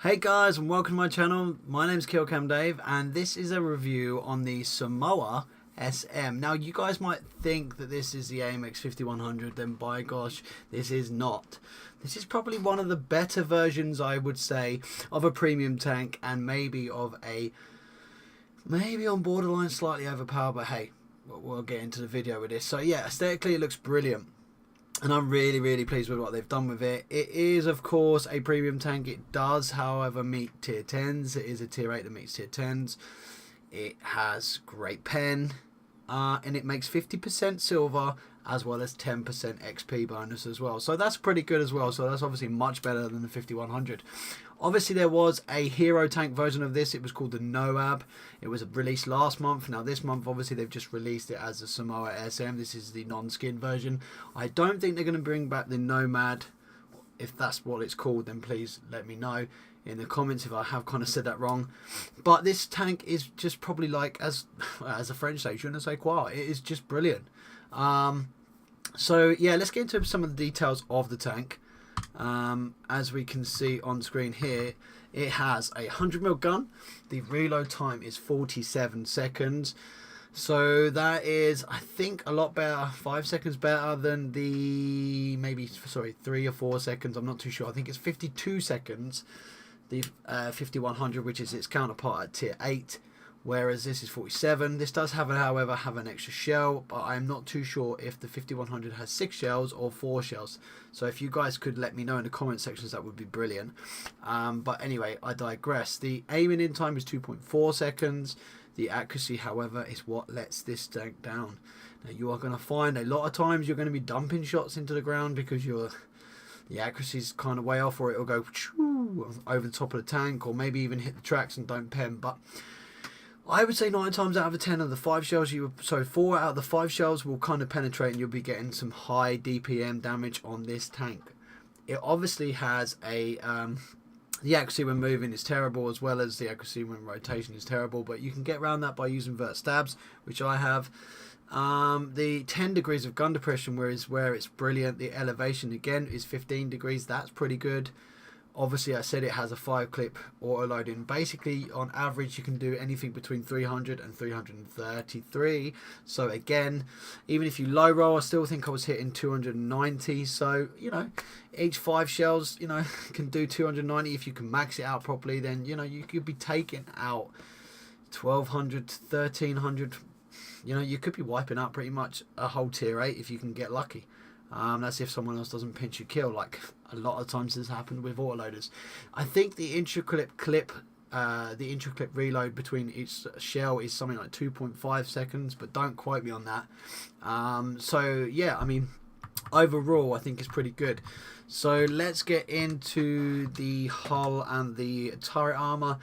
Hey guys, and welcome to my channel. My name's Kilcamdave and this is a review on the Somua SM. Now you guys might think that this is the AMX 5100, then by gosh, this is not. This is probably one of the better versions, I would say, of a premium tank, and maybe on borderline slightly overpowered, but hey, we'll get into the video with this. So yeah, aesthetically it looks brilliant. And I'm really pleased with what they've done with it. It is, of course, a premium tank. It does, however, meet tier 10s. It is a tier 8 that meets tier 10s. It has great pen. And it makes 50% silver as well as 10% XP bonus as well. So that's pretty good as well. So that's obviously much better than the 5100. Obviously there was a hero tank version of this. It was called the Noab. It was released last month. Now this month obviously they've just released it as the Somua SM. This is the non-skin version. I don't think they're going to bring back the Nomad. If that's what it's called, then please let me know in the comments if I have kind of said that wrong. But this tank is just probably like, as a French say, je ne sais quoi. It is just brilliant. So yeah, let's get into some of the details of the tank. As we can see on screen here, it has a 100mm gun. The reload time is 47 seconds. So that is, I think, a lot better, 5 seconds better than the, sorry, 3 or 4 seconds, I'm not too sure. I think it's 52 seconds, the 5100, which is its counterpart at tier 8, whereas this is 47. This does have, however, have an extra shell, but I'm not too sure if the 5100 has 6 shells or 4 shells. So if you guys could let me know in the comment sections, that would be brilliant. But anyway, I digress. The aiming in time is 2.4 seconds. The accuracy, however, is what lets this tank down. Now you are going to find a lot of times you're going to be dumping shots into the ground because the accuracy is kind of way off, or it'll go over the top of the tank, or maybe even hit the tracks and don't pen. But I would say 9 times out of 10 of the 5 shells, 4 out of the 5 shells will kind of penetrate, and you'll be getting some high DPM damage on this tank. It obviously has a the accuracy when moving is terrible, as well as the accuracy when rotation is terrible, but you can get around that by using vert stabs, which I have. The 10 degrees of gun depression, where it's brilliant. The elevation again is 15 degrees. That's pretty good. Obviously, I said it has a 5-clip auto loading. Basically, on average, you can do anything between 300 and 333. So again, even if you low roll, I still think I was hitting 290. So, you know, each 5 shells, you know, can do 290. If you can max it out properly, then, you know, you could be taking out 1200, 1300. You know, you could be wiping out pretty much a whole tier 8 if you can get lucky. That's if someone else doesn't pinch your kill, like a lot of times has happened with autoloaders. I think the intra-clip reload between each shell is something like 2.5 seconds, but don't quote me on that. So yeah, I mean, overall I think it's pretty good. So let's get into the hull and the turret armor.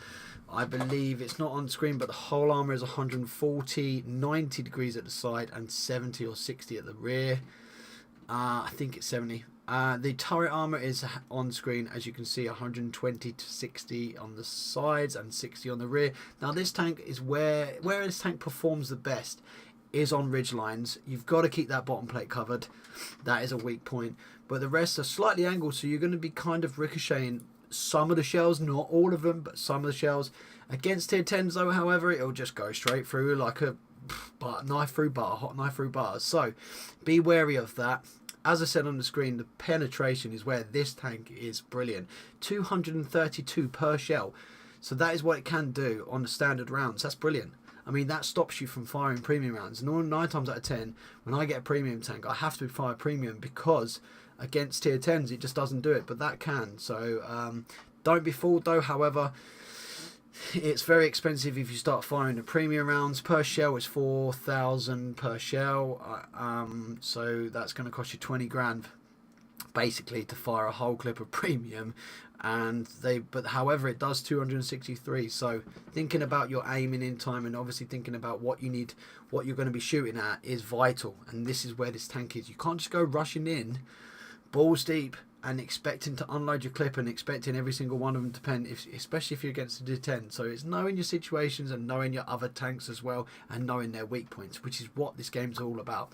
I believe it's not on screen, but the whole armor is 140, 90 degrees at the side, and 70 or 60 at the rear. I think it's 70. The turret armor is on screen, as you can see, 120 to 60 on the sides and 60 on the rear. Now this tank is where this tank performs the best is on ridge lines. You've got to keep that bottom plate covered. That is a weak point, but the rest are slightly angled, so you're going to be kind of ricocheting some of the shells, not all of them, but some of the shells. Against tier 10s though, however, it'll just go straight through like a knife through butter, hot knife through butter. So be wary of that. As I said on the screen, the penetration is where this tank is brilliant. 232 per shell. So that is what it can do on the standard rounds. That's brilliant. I mean, that stops you from firing premium rounds. And 9 times out of 10, when I get a premium tank, I have to fire premium, because against tier 10s it just doesn't do it, but that can. So don't be fooled though. However, it's very expensive if you start firing the premium rounds. Per shell is 4,000 per shell, so that's going to cost you 20 grand basically to fire a whole clip of premium. But however, it does 263. So thinking about your aiming in time, and obviously thinking about what you need, what you're going to be shooting at, is vital. And this is where this tank is. You can't just go rushing in balls deep and expecting to unload your clip and expecting every single one of them to pen, especially if you're against the 10. So it's knowing your situations and knowing your other tanks as well, and knowing their weak points, which is what this game's all about.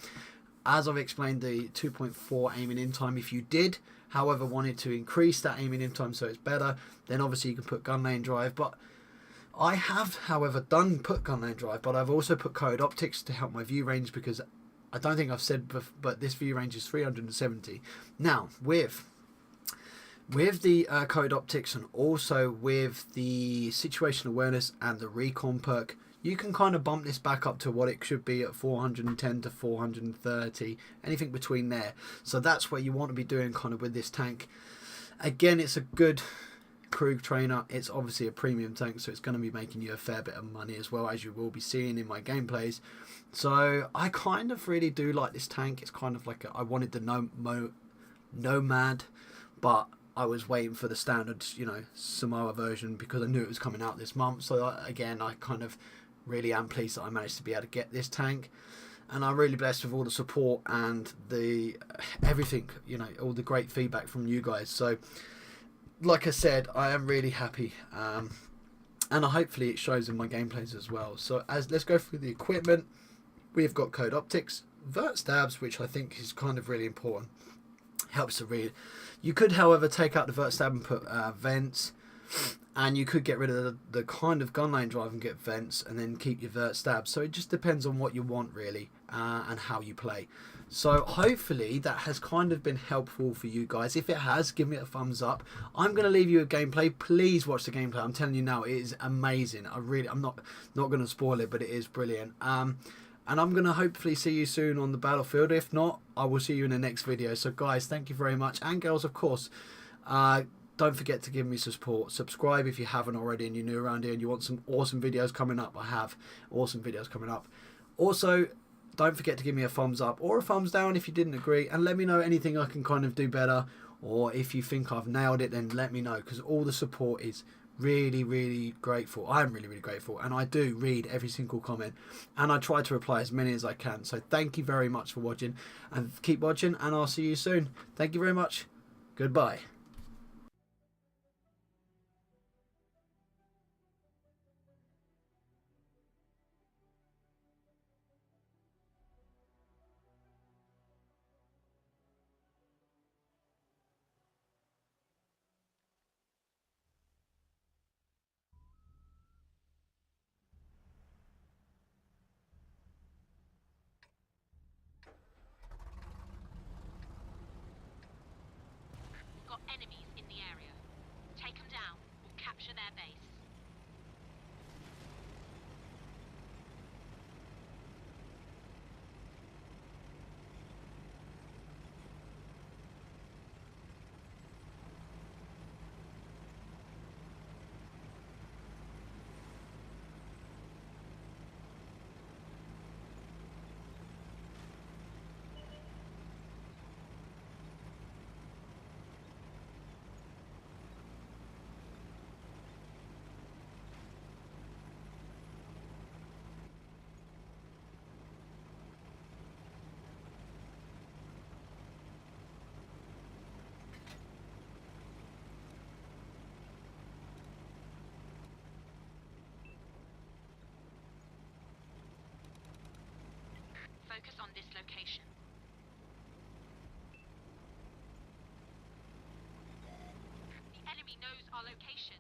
As I've explained, the 2.4 aiming in time, if you did however wanted to increase that aiming in time so it's better, then obviously you can put gun lane drive. But I have, however, put gun lane drive, but I've also put code optics to help my view range, because I don't think I've said, but this view range is 370. Now, with the code optics, and also with the situational awareness and the recon perk, you can kind of bump this back up to what it should be at 410 to 430, anything between there. So that's what you want to be doing kind of with this tank. Again, it's a good crew trainer. It's obviously a premium tank, so it's going to be making you a fair bit of money as well, as you will be seeing in my gameplays. So I kind of really do like this tank. It's kind of like I wanted the Nomad, but I was waiting for the standard, you know, Somua version, because I knew it was coming out this month. So again, I kind of really am pleased that I managed to be able to get this tank, and I'm really blessed with all the support and the everything, you know, all the great feedback from you guys. So like I said, I am really happy, and hopefully it shows in my gameplays as well. So let's go through the equipment. We've got code optics, vert stabs, which I think is kind of really important, helps to read. You could, however, take out the vert stab and put vents, and you could get rid of the kind of gun lane drive and get vents, and then keep your vert stab. So it just depends on what you want, really, and how you play. So hopefully that has kind of been helpful for you guys. If it has, give me a thumbs up. I'm going to leave you a gameplay. Please watch the gameplay. I'm telling you now, it is amazing. I'm not going to spoil it, but it is brilliant. And I'm going to hopefully see you soon on the battlefield. If not, I will see you in the next video. So guys, thank you very much. And girls, of course, don't forget to give me some support. Subscribe if you haven't already and you're new around here and you want some awesome videos coming up. I have awesome videos coming up. Also, don't forget to give me a thumbs up or a thumbs down if you didn't agree, and let me know anything I can kind of do better, or if you think I've nailed it, then let me know, because all the support is really, really grateful. I'm really, really grateful, and I do read every single comment, and I try to reply as many as I can. So thank you very much for watching, and keep watching, and I'll see you soon. Thank you very much. Goodbye. We've got enemies in the area. Take them down or capture their base. Focus on this location. The enemy knows our location.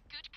Good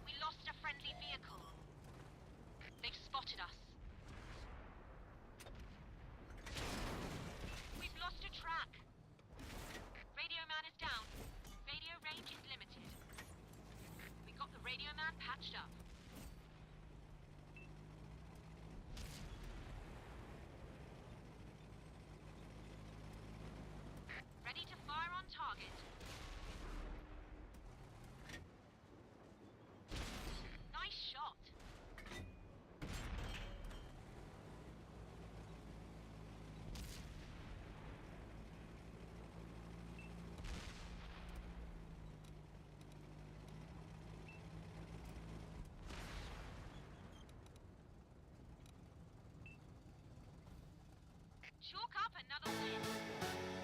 We lost a friendly vehicle. They've spotted us. We've lost a track. Radio man is down. Radio range is limited. We got the radio man patched up. Ready to fire on target. Nice shot. Chalk up another win.